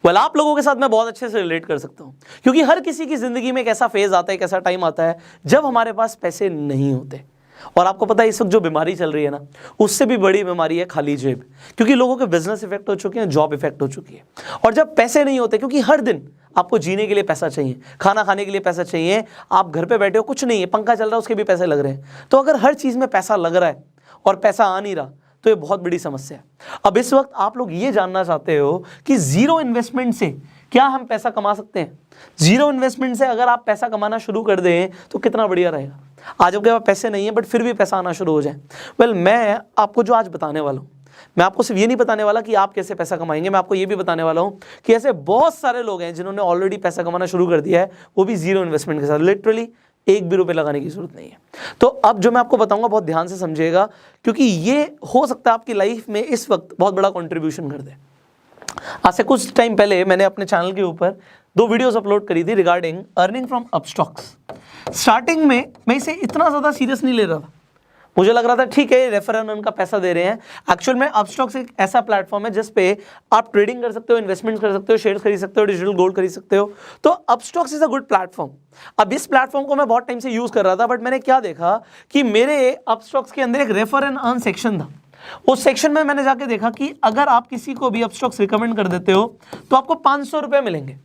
Well आप लोगों के साथ मैं बहुत अच्छे से रिलेट कर सकता हूँ, क्योंकि हर किसी की ज़िंदगी में एक ऐसा फेज़ आता है, एक ऐसा टाइम आता है जब हमारे पास पैसे नहीं होते। और आपको पता है इस वक्त जो बीमारी चल रही है ना, उससे भी बड़ी बीमारी है खाली जेब, क्योंकि लोगों के बिजनेस इफेक्ट हो चुके हैं, जॉब इफेक्ट हो चुकी है। और जब पैसे नहीं होते, क्योंकि हर दिन आपको जीने के लिए पैसा चाहिए, खाना खाने के लिए पैसा चाहिए, आप घर पे बैठे हो कुछ नहीं है, पंखा चल रहा है उसके भी पैसे लग रहे हैं। तो अगर हर चीज़ में पैसा लग रहा है और पैसा आ नहीं रहा तो ये बहुत बड़ी समस्या है। अब इस वक्त आप लोग ये जानना चाहते हो कि जीरो इन्वेस्टमेंट से क्या हम पैसा कमा सकते हैं। जीरो इन्वेस्टमेंट से अगर आप पैसा कमाना शुरू कर दें तो कितना बढ़िया रहेगा। आज आपके पास पैसे नहीं है बट फिर भी पैसा आना शुरू हो जाए। वेल मैं आपको जो आज बताने वाला हूँ, मैं आपको सिर्फ ये नहीं बताने वाला कि आप कैसे पैसा कमाएंगे, मैं आपको ये भी बताने वाला हूँ कि ऐसे बहुत सारे लोग हैं जिन्होंने ऑलरेडी पैसा कमाना शुरू कर दिया है, वो भी जीरो इन्वेस्टमेंट के साथ। लिटरली एक भी रुपये लगाने की जरूरत नहीं है। तो अब जो मैं आपको बताऊंगा बहुत ध्यान से समझिएगा, क्योंकि ये हो सकता है आपकी लाइफ में इस वक्त बहुत बड़ा कंट्रीब्यूशन कर दे। आज से कुछ टाइम पहले मैंने अपने चैनल के ऊपर 2 वीडियोस अपलोड करी थी regarding earning from Upstox. Starting में मैं इसे इतना ज़्यादा सीरियस नहीं ले रहा था, मुझे लग रहा था ठीक है रेफर एंड अर्न का पैसा दे रहे हैं। एक्चुअल में अपस्टॉक्स एक ऐसा प्लेटफॉर्म है जिस पे आप ट्रेडिंग कर सकते हो, इन्वेस्टमेंट कर सकते हो, शेयर्स खरीद सकते हो, डिजिटल गोल्ड खरीद सकते हो। तो Upstox is a good platform. अब इस प्लेटफॉर्म को मैं बहुत टाइम से यूज़ कर रहा था, बट मैंने क्या देखा कि मेरे अपस्टॉक्स के अंदर एक रेफर एंड अर्न सेक्शन था। उस सेक्शन में मैंने जाके देखा कि अगर आप किसी को भी अपस्टॉक्स रिकमेंड कर देते हो तो आपको 500 रुपये मिलेंगे।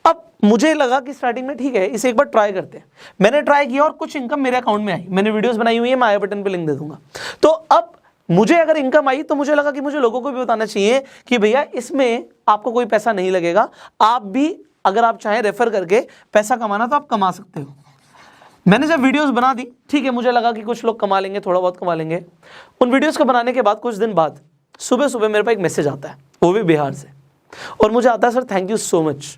अब मुझे लगा कि स्टार्टिंग में ठीक है इसे एक बार ट्राई करते हैं। मैंने ट्राई किया और कुछ इनकम मेरे अकाउंट में आई। मैंने वीडियोस बनाई हुई है, मैं आई बटन पे लिंक दे दूंगा। तो अब मुझे अगर इनकम आई तो मुझे लगा कि मुझे लोगों को भी बताना चाहिए कि भैया इसमें आपको कोई पैसा नहीं लगेगा, आप भी अगर आप चाहें रेफर करके पैसा कमाना तो आप कमा सकते हो। मैंने जब वीडियोस बना दी, ठीक है, मुझे लगा कि कुछ लोग कमा लेंगे, थोड़ा बहुत कमा लेंगे। उन वीडियोस को बनाने के बाद कुछ दिन बाद सुबह सुबह मेरे पास एक मैसेज आता है, वो भी बिहार से, और मुझे आता है sir thank you so much.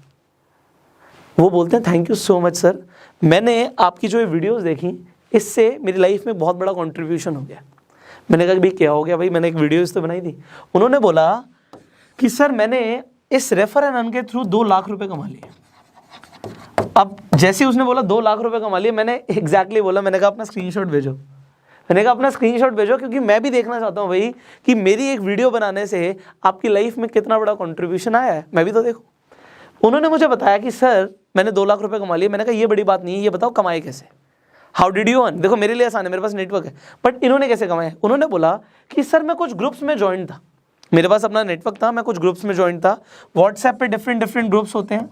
वो बोलते हैं thank you so much sir, मैंने आपकी जो ये वीडियोस देखी इससे मेरी लाइफ में बहुत बड़ा कंट्रीब्यूशन हो गया। मैंने कहा भाई क्या हो गया भाई, मैंने एक वीडियोस तो बनाई थी। उन्होंने बोला कि सर मैंने इस रेफर एंड अर्न के थ्रू 2 लाख रुपए कमा लिए। अब जैसे ही उसने बोला 2 लाख रुपए कमा लिए, मैंने एग्जैक्टली बोला, मैंने कहा अपना स्क्रीनशॉट भेजो। मैंने कहा अपना स्क्रीनशॉट भेजो, क्योंकि मैं भी देखना चाहता हूँ भाई कि मेरी एक वीडियो बनाने से आपकी लाइफ में कितना बड़ा कंट्रीब्यूशन आया है, मैं भी तो देखूँ। उन्होंने मुझे बताया कि सर मैंने 2 लाख रुपए कमा लिए। मैंने कहा ये बड़ी बात नहीं है, ये बताओ कमाए कैसे, हाउ डिड यू अर्न। देखो मेरे लिए आसान है, मेरे पास नेटवर्क है, बट इन्होंने कैसे कमाया। उन्होंने बोला कि सर मैं कुछ ग्रुप्स में ज्वाइन था, मेरे पास अपना नेटवर्क था, मैं कुछ ग्रुप्स में ज्वाइन था। व्हाट्सएप पे डिफरेंट ग्रुप्स होते हैं,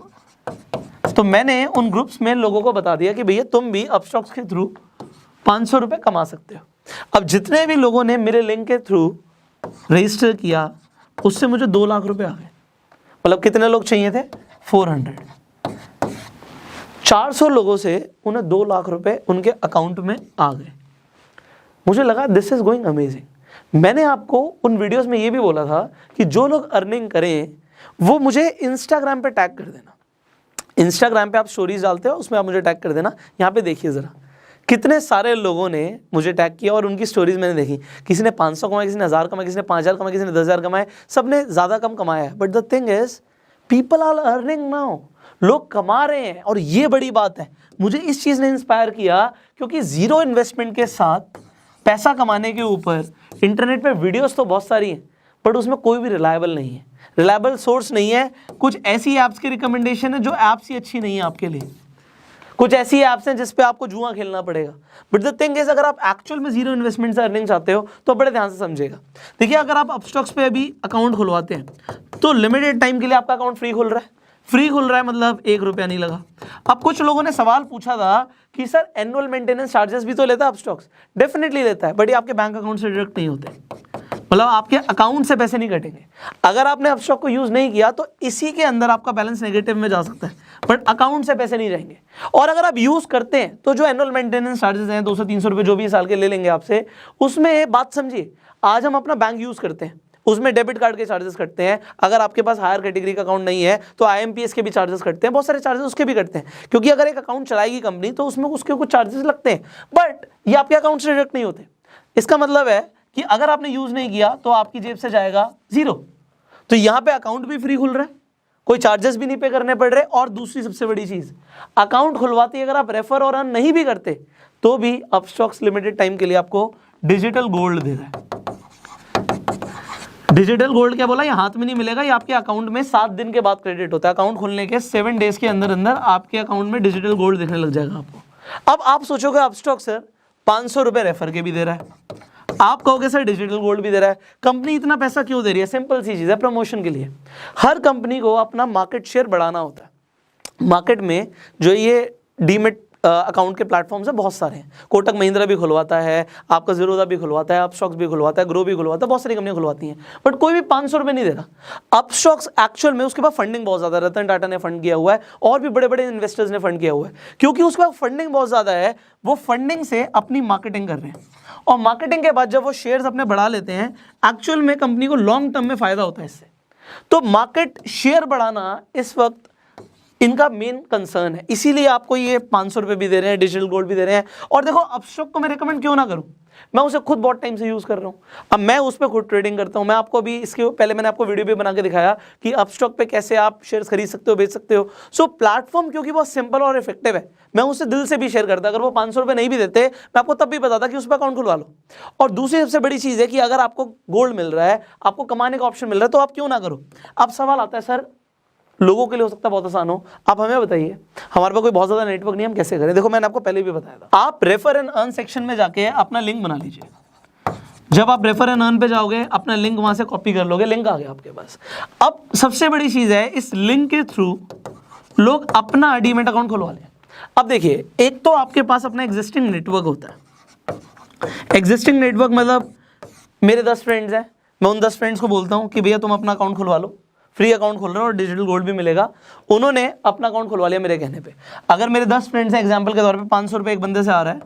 तो मैंने उन ग्रुप्स में लोगों को बता दिया कि भैया तुम भी अपस्टॉक्स के थ्रू 500 रुपये कमा सकते हो। अब जितने भी लोगों ने मेरे लिंक के थ्रू रजिस्टर किया उससे मुझे 2 लाख रुपए आ गए। मतलब कितने लोग चाहिए थे, 400। 400 लोगों से उन्हें 2 लाख रुपए उनके अकाउंट में आ गए। मुझे लगा दिस इज गोइंग अमेजिंग। मैंने आपको उन वीडियोस में ये भी बोला था कि जो लोग अर्निंग करें वो मुझे इंस्टाग्राम पे टैग कर देना। इंस्टाग्राम पे आप स्टोरीज डालते हो, उसमें आप मुझे टैग कर देना। यहाँ पे देखिए ज़रा कितने सारे लोगों ने मुझे टैग किया और उनकी स्टोरीज मैंने देखी। किसी ने 500 कमाए, किसी ने 1000 कमाए, किसी ने 5000 कमाए, किसी ने 10,000 कमाए, सब ने ज़्यादा कम कमाया है। But the thing is people are earning now, लोग कमा रहे हैं और ये बड़ी बात है। मुझे इस चीज़ ने इंस्पायर किया क्योंकि ज़ीरो इन्वेस्टमेंट के साथ पैसा कमाने के ऊपर इंटरनेट पे वीडियोस तो बहुत सारी हैं, बट उसमें कोई भी रिलायबल नहीं है, रिलायबल सोर्स नहीं है। कुछ ऐसी ऐप्स की रिकमेंडेशन है जो ऐप्स ही अच्छी नहीं है आपके लिए, कुछ ऐसी ऐप्स हैं जिस पे आपको जुआ खेलना पड़ेगा। बट द थिंग इज अगर आप एक्चुअल में जीरो इन्वेस्टमेंट से अर्निंग चाहते हो तो बड़े ध्यान से समझिएगा। देखिए अगर आप अपस्टॉक्स पे अभी अकाउंट खुलवाते हैं तो लिमिटेड टाइम के लिए आपका अकाउंट फ्री खुल रहा है। फ्री खुल रहा है मतलब 1 रुपया नहीं लगा। अब कुछ लोगों ने सवाल पूछा था कि सर एनुअल मेंटेनेंस चार्जेस भी तो लेता है अपस्टॉक्स। डेफिनेटली लेता है, बट ये आपके बैंक अकाउंट से डिडक्ट नहीं होते, मतलब आपके अकाउंट से पैसे नहीं कटेंगे। अगर आपने अपस्टॉक को यूज नहीं किया तो इसी के अंदर आपका बैलेंस नेगेटिव में जा सकता है, बट अकाउंट से पैसे नहीं जाएंगे। और अगर आप यूज करते हैं तो जो एनुअल मेंटेनेंस चार्जेस हैं 200-300 रुपये जो भी साल के ले लेंगे आपसे, उसमें बात समझिए, आज हम अपना बैंक यूज करते हैं उसमें डेबिट कार्ड के चार्जेस कटते हैं। अगर आपके पास हायर कैटेगरी का अकाउंट नहीं है तो IMPS के भी चार्जेस कटते हैं, बहुत सारे चार्जेस उसके भी कटते हैं, क्योंकि अगर एक अकाउंट चलाएगी कंपनी तो उसमें उसके कुछ चार्जेस लगते हैं, बट ये आपके अकाउंट से डिडक्ट नहीं होते। इसका मतलब है कि अगर आपने यूज नहीं किया तो आपकी जेब से जाएगा 0। तो यहाँ पे अकाउंट भी फ्री खुल रहा है, कोई चार्जेस भी नहीं पे करने पड़ रहे। और दूसरी सबसे बड़ी चीज, अकाउंट खुलवाते अगर आप रेफर और अर्न नहीं भी करते तो भी अपस्टॉक्स लिमिटेड टाइम के लिए आपको डिजिटल गोल्ड दे रहा है। डिजिटल गोल्ड क्या बोला, ये हाथ में नहीं मिलेगा, ये आपके अकाउंट में 7 दिन के बाद क्रेडिट होता है। अकाउंट खोलने के 7 डेज के अंदर अंदर आपके अकाउंट में डिजिटल गोल्ड दिखने लग जाएगा आपको। अब आप सोचोगे अपस्टॉक सर 500 रुपये रेफर के भी दे रहा है, आप कहोगे सर डिजिटल गोल्ड भी दे रहा है, कंपनी इतना पैसा क्यों दे रही है? सिंपल सी चीज़ है, प्रमोशन के लिए। हर कंपनी को अपना मार्केट शेयर बढ़ाना होता है। मार्केट में जो ये डीमेट अकाउंट के प्लेटफॉर्म्स है बहुत सारे हैं, कोटक महिंद्रा भी खुलवाता है, आपका ज़ीरोधा भी खुलवाता है, अपस्टॉक्स भी खुलवाता है, ग्रो भी खुलवाता है, बहुत सारी कंपनियां खुलवाती हैं, बट कोई भी 500 रुपये नहीं दे रहा। अपस्टॉक्स एक्चुअल में उसके पास फंडिंग बहुत ज़्यादा है, रतन टाटा ने फंड किया हुआ है और भी बड़े बड़े इन्वेस्टर्स ने फंड किया हुआ है, क्योंकि उसके पास फंडिंग बहुत ज़्यादा है, वो फंडिंग से अपनी मार्केटिंग कर रहे हैं, और मार्केटिंग के बाद जब वो शेयर्स अपने बढ़ा लेते हैं, एक्चुअल में कंपनी को लॉन्ग टर्म में फायदा होता है इससे। तो मार्केट शेयर बढ़ाना इस वक्त इनका मेन कंसर्न है, इसीलिए आपको ये 500 रुपये भी दे रहे हैं, डिजिटल गोल्ड भी दे रहे हैं। और देखो अपस्टॉक को मैं रिकमेंड क्यों ना करूं, मैं उसे खुद बहुत टाइम से यूज़ कर रहा हूं, अब मैं उस पर खुद ट्रेडिंग करता हूं। मैं आपको अभी इसके पहले मैंने आपको वीडियो भी बना के दिखाया कि अपस्टॉक पे कैसे आप शेयर्स खरीद सकते हो, बेच सकते हो। सो प्लेटफॉर्म क्योंकि बहुत सिंपल और इफेक्टिव है, मैं उसे दिल से भी शेयर करता। अगर वो 500 रुपये नहीं भी देते, मैं आपको तब भी बताता कि उस पर अकाउंट खुलवा लो। और दूसरी सबसे बड़ी चीज़ है कि अगर आपको गोल्ड मिल रहा है, आपको कमाने का ऑप्शन मिल रहा है, तो आप क्यों ना करो। अब सवाल आता है सर लोगों के लिए हो सकता है बहुत आसान हो, आप हमें बताइए, हमारे पास कोई बहुत ज़्यादा नेटवर्क नहीं, हम कैसे करें? देखो मैंने आपको पहले भी बताया था, आप रेफर एंड अर्न सेक्शन में जाके अपना लिंक बना लीजिए। जब आप रेफर एंड अर्न पे जाओगे, अपना लिंक वहां से कॉपी कर लोगे, लिंक आ गया आपके पास। अब सबसे बड़ी चीज़ है, इस लिंक के थ्रू लोग अपना डीमैट अकाउंट खुलवा लें। अब देखिए, एक तो आपके पास अपना एग्जिस्टिंग नेटवर्क होता है। एग्जिस्टिंग नेटवर्क मतलब मेरे 10 फ्रेंड्स हैं, मैं उन 10 फ्रेंड्स को बोलता हूँ कि भैया तुम अपना अकाउंट खुलवा लो, फ्री अकाउंट खोल रहे हो और डिजिटल गोल्ड भी मिलेगा। उन्होंने अपना अकाउंट खुलवा लिया मेरे कहने पे। अगर मेरे 10 फ्रेंड्स हैं, एग्जांपल के तौर पे 500 रुपये एक बंदे से आ रहा है,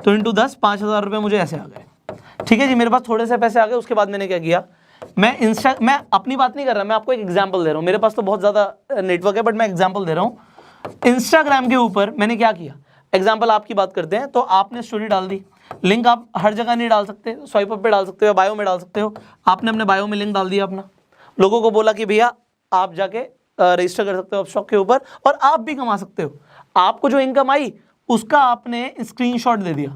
तो इंटू 10 5000 रुपये मुझे ऐसे आ गए। ठीक है जी, मेरे पास थोड़े से पैसे आ गए। उसके बाद मैंने क्या किया, मैं अपनी बात नहीं कर रहा, मैं आपको एक एग्जाम्पल दे रहा हूँ। मेरे पास तो बहुत ज़्यादा नेटवर्क है, बट मैं एग्जाम्पल दे रहा हूँ। इंस्टाग्राम के ऊपर मैंने क्या किया, एग्जाम्पल आपकी बात करते हैं, तो आपने स्टोरी डाल दी, लिंक आप हर जगह नहीं डाल सकते, स्वाइप अप पे डाल सकते हो, बायो में डाल सकते हो। आपने अपने बायो में लिंक डाल दिया अपना, लोगों को बोला कि भैया आप जाके रजिस्टर कर सकते हो अपस्टॉक के ऊपर और आप भी कमा सकते हो। आपको जो इनकम आई उसका आपने स्क्रीनशॉट दे दिया।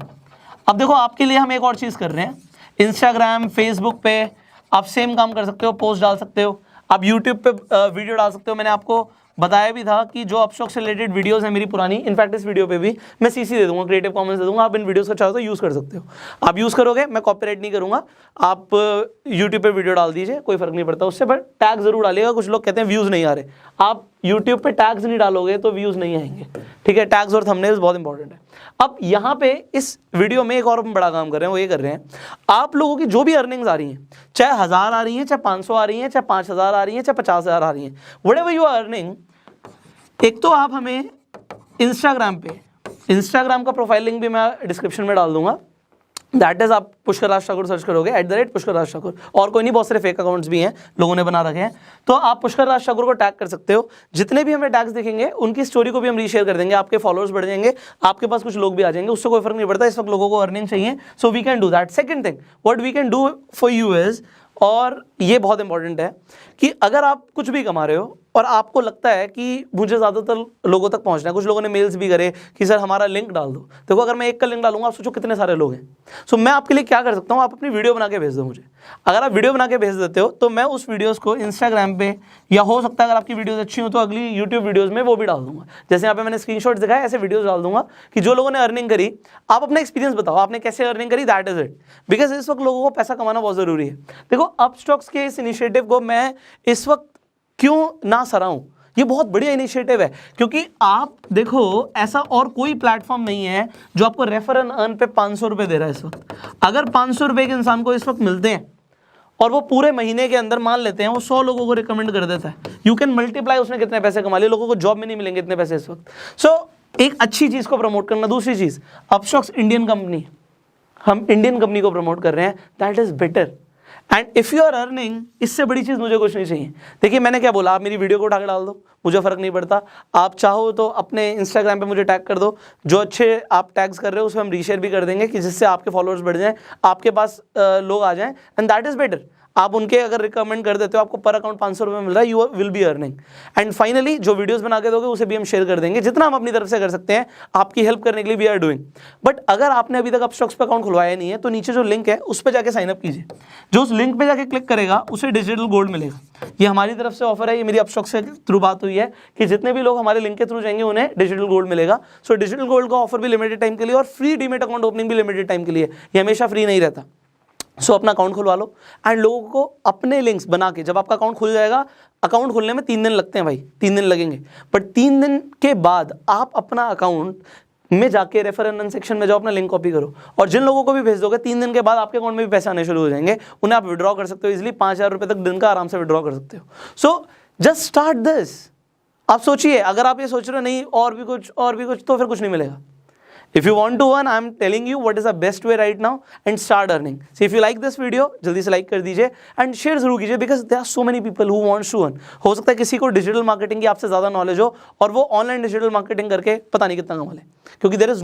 अब देखो आपके लिए हम एक और चीज़ कर रहे हैं, इंस्टाग्राम फेसबुक पे आप सेम काम कर सकते हो, पोस्ट डाल सकते हो, आप यूट्यूब पे वीडियो डाल सकते हो। मैंने आपको बताया भी था कि जो अपस्टॉक से रिलेटेड वीडियोस हैं मेरी पुरानी, इनफैक्ट इस वीडियो पे भी मैं सीसी दे दूंगा, क्रिएटिव कॉमन्स दे दूंगा, आप इन वीडियोस को चाहो तो यूज़ कर सकते हो। आप यूज़ करोगे, मैं कॉपीराइट नहीं करूंगा, आप यूट्यूब पे वीडियो डाल दीजिए, कोई फर्क नहीं पड़ता उससे, बट टैग जरूर डालिएगा। कुछ लोग कहते हैं व्यूज़ नहीं आ रहे, आप यूट्यूब पे टैग्स नहीं डालोगे तो व्यूज़ नहीं आएंगे। ठीक है, टैग्स और थंबनेल्स बहुत इंपॉर्टेंट है। अब यहाँ पे इस वीडियो में एक और बड़ा काम कर रहे हैं, वो ये कर रहे हैं, आप लोगों की जो भी अर्निंग्स आ रही हैं, चाहे 1000 आ रही हैं, चाहे 500 आ रही हैं, चाहे 5000 आ रही हैं, चाहे 50,000 आ रही हैं, व्हाटएवर यू आर अर्निंग, एक तो आप हमें इंस्टाग्राम पे, इंस्टाग्राम का प्रोफाइल लिंक भी मैं डिस्क्रिप्शन में डाल दूंगा, दैट इज आप पुष्कर राज ठाकुर सर्च करोगे, @पुष्कर राज ठाकुर, और कोई नहीं, बहुत सारे फेक अकाउंट्स भी हैं लोगों ने बना रखे हैं, तो आप पुष्कर राज ठाकुर को टैग कर सकते हो। जितने भी हमें टैग्स दिखेंगे उनकी स्टोरी को भी हम रीशेयर कर देंगे, आपके फॉलोअर्स बढ़ जाएंगे, आपके पास कुछ लोग भी आ जाएंगे, उससे कोई फर्क नहीं पड़ता। इस वक्त लोगों को अर्निंग चाहिए, so we can do that. Second thing what we can do for you is, और ये बहुत इंपॉर्टेंट है, कि अगर आप कुछ भी कमा रहे हो और आपको लगता है कि मुझे ज़्यादातर लोगों तक पहुंचना है, कुछ लोगों ने मेल्स भी करे कि सर हमारा लिंक डाल दो। देखो अगर मैं एक का लिंक डालूंगा, आप सोचो कितने सारे लोग हैं। सो मैं आपके लिए क्या कर सकता हूँ, आप अपनी वीडियो बना के भेज दो मुझे। अगर आप वीडियो बना के भेज देते हो तो मैं उस वीडियोज़ को इंस्टाग्राम पे, या हो सकता है अगर आपकी वीडियोज़ अच्छी हो तो अगली यूट्यूब वीडियोज़ में वो भी डाल दूंगा। जैसे यहाँ पे मैंने स्क्रीनशॉट्स दिखाया, ऐसे वीडियोज़ डाल दूंगा कि जो लोगों ने अर्निंग करी, आप अपना एक्सपीरियंस बताओ, आपने कैसे अर्निंग करी, दैट इज इट। बिकॉज इस वक्त लोगों को पैसा कमाना बहुत ज़रूरी है। देखो अपस्टॉक्स के इस इनिशिएटिव को मैं इस वक्त क्यों ना सराहूं, ये बहुत बढ़िया इनिशिएटिव है, क्योंकि आप देखो ऐसा और कोई प्लेटफॉर्म नहीं है जो आपको रेफर एंड अर्न पे 500 रुपये दे रहा है इस वक्त। अगर 500 रुपये के इंसान को इस वक्त मिलते हैं और वो पूरे महीने के अंदर मान लेते हैं वो 100 लोगों को रिकमेंड कर देता है, यू कैन मल्टीप्लाई उसने कितने पैसे कमा लिए। लोगों को जॉब में नहीं मिलेंगे इतने पैसे इस वक्त। सो एक अच्छी चीज़ को प्रमोट करना। दूसरी चीज़, अपस्टॉक्स इंडियन कंपनी, हम इंडियन कंपनी को प्रमोट कर रहे हैं, that is better. And if you are earning, इससे बड़ी चीज़ मुझे कुछ नहीं चाहिए। देखिए मैंने क्या बोला, आप मेरी वीडियो को उठा के डाल दो, मुझे फ़र्क नहीं पड़ता। आप चाहो तो अपने इंस्टाग्राम पे मुझे टैग कर दो, जो अच्छे आप टैग्स कर रहे हो उसमें हम रीशेयर भी कर देंगे कि जिससे आपके फॉलोअर्स बढ़ जाएं, आपके पास लोग आ जाएं, एंड दैट इज़ बेटर। आप उनके अगर रिकमेंड कर देते हो, आपको पर अकाउंट 500 रुपये मिल रहा है, you will be earning. And finally जो वीडियोस बना के दोगे उसे भी हम शेयर कर देंगे, जितना हम अपनी तरफ से कर सकते हैं आपकी हेल्प करने के लिए वी आर डूइंग। बट अगर आपने अभी तक अपस्टॉक्स पे अकाउंट खुलवाया नहीं है तो नीचे जो लिंक है उस पर जाके साइन अप कीजिए। जो उस लिंक पे जाके क्लिक करेगा उसे डिजिटल गोल्ड मिलेगा। ये हमारी तरफ से ऑफर है, ये मेरी अपस्टॉक्स के थ्रू बात हुई है कि जितने भी लोग हमारे लिंक के थ्रू जाएंगे उन्हें डिजिटल गोल्ड मिलेगा। सो डिजिटल गोल्ड का ऑफर भी लिमिटेड टाइम के लिए और फ्री डीमेट अकाउंट ओपनिंग भी लिमिटेड टाइम के लिए, ये हमेशा फ्री नहीं रहता। सो अपना अकाउंट खुलवा लो एंड लोगों को अपने लिंक्स बना के, जब आपका अकाउंट खुल जाएगा, अकाउंट खुलने में 3 दिन लगते हैं भाई, 3 दिन लगेंगे, बट 3 दिन के बाद आप अपना अकाउंट में जाके रेफर एंड अर्न सेक्शन में जाओ, अपना लिंक कॉपी करो और जिन लोगों को भी भेज दोगे 3 दिन के बाद आपके अकाउंट में भी पैसे आने शुरू हो जाएंगे। उन्हें आप विड्रॉ कर सकते हो इजीली, 5,000 रुपये तक दिन का आराम से विड्रॉ कर सकते हो। So just start this. आप सोचिए, अगर आप ये सोच रहे हो नहीं और भी कुछ तो फिर कुछ नहीं मिलेगा। If you want to earn, I am telling you what is the best way right now and start earning. So if you like this video, जल्दी से लाइक कर दीजिए एंड शेयर जरूर कीजिए because there are so many people who wants to earn. हो सकता है किसी को डिजिटल मार्केटिंग की आपसे ज़्यादा नॉलेज हो और वो ऑनलाइन डिजिटल मार्केटिंग करके पता नहीं कितना कमा ले, क्योंकि there is